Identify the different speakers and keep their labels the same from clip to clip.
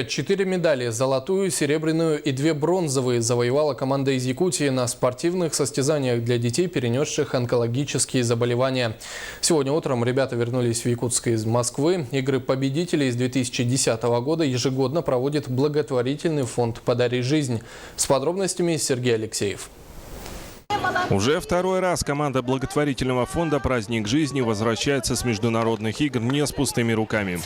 Speaker 1: 4 медали – золотую, серебряную и 2 бронзовые – завоевала команда из Якутии на спортивных состязаниях для детей, перенесших онкологические заболевания. Сегодня утром ребята вернулись в Якутск из Москвы. Игры победителей с 2010 года ежегодно проводит благотворительный фонд «Подари жизнь». С подробностями Сергей Алексеев.
Speaker 2: Уже второй раз команда благотворительного фонда «Праздник жизни» возвращается с международных игр не с пустыми руками.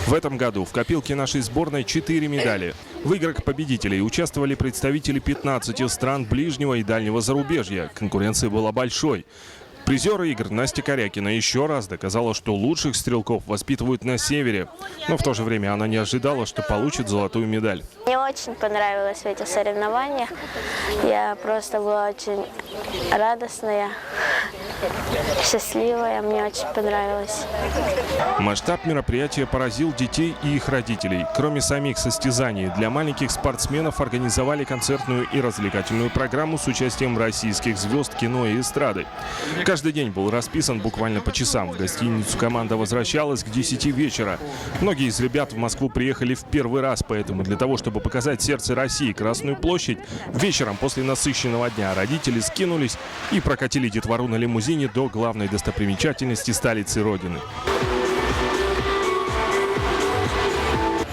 Speaker 2: В этом году в копилке нашей сборной 4 медали. В играх победителей участвовали представители 15 стран ближнего и дальнего зарубежья. Конкуренция была большой. Призер игр Настя Корякина еще раз доказала, что лучших стрелков воспитывают на севере. Но в то же время она не ожидала, что получит золотую медаль.
Speaker 3: Мне очень понравилось в этих соревнованиях. Я просто была очень радостная, счастливая. Мне очень понравилось.
Speaker 2: Масштаб мероприятия поразил детей и их родителей. Кроме самих состязаний, для маленьких спортсменов организовали концертную и развлекательную программу с участием российских звезд кино и эстрады. Каждый день был расписан буквально по часам. В гостиницу команда возвращалась к 10 вечера. Многие из ребят в Москву приехали в первый раз, поэтому для того, чтобы показать сердце России, Красную площадь, вечером после насыщенного дня родители скинулись и прокатили детвору на лимузине до главной достопримечательности столицы Родины.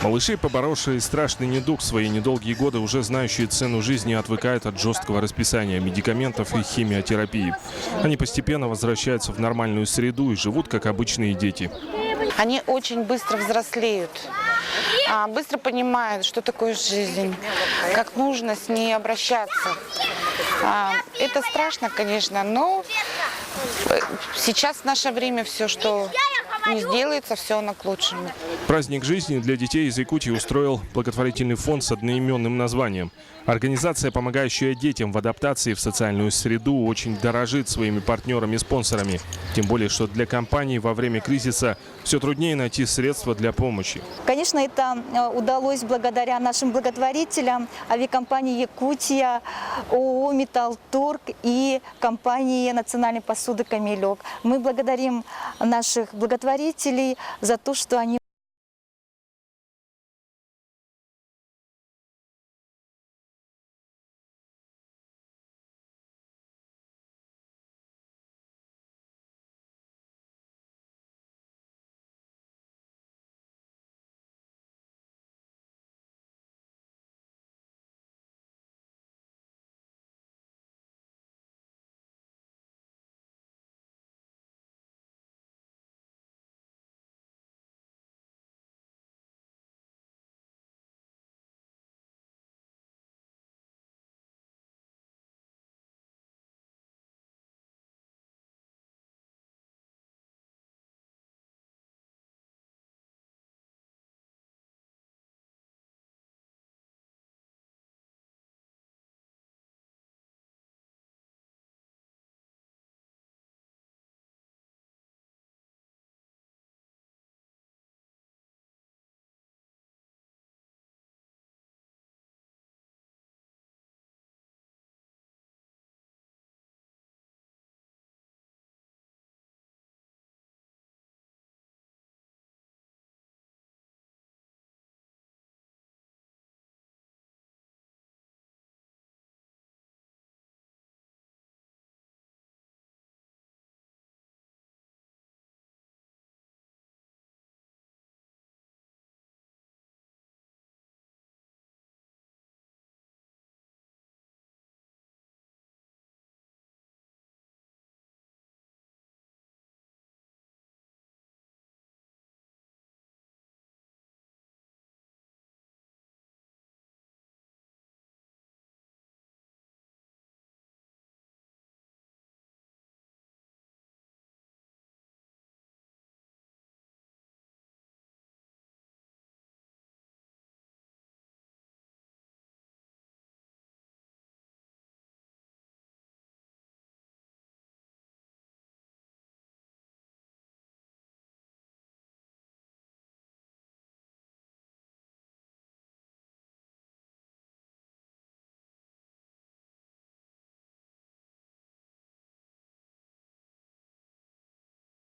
Speaker 2: Малыши, поборовшие страшный недуг в свои недолгие годы, уже знающие цену жизни, отвыкают от жесткого расписания медикаментов и химиотерапии. Они постепенно возвращаются в нормальную среду и живут как обычные дети.
Speaker 4: Они очень быстро взрослеют, быстро понимают, что такое жизнь, как нужно с ней обращаться. Это страшно, конечно, но сейчас в наше время все, что не сделается, все оно к лучшему.
Speaker 2: Праздник жизни для детей из Якутии устроил благотворительный фонд с одноименным названием. Организация, помогающая детям в адаптации в социальную среду, очень дорожит своими партнерами и спонсорами. Тем более, что для компаний во время кризиса все труднее найти средства для помощи.
Speaker 5: Конечно, это удалось благодаря нашим благотворителям, авиакомпании «Якутия», ООО «Металлторг» и компании национальной посуды «Камелек». Мы благодарим наших благотворителей за то, что они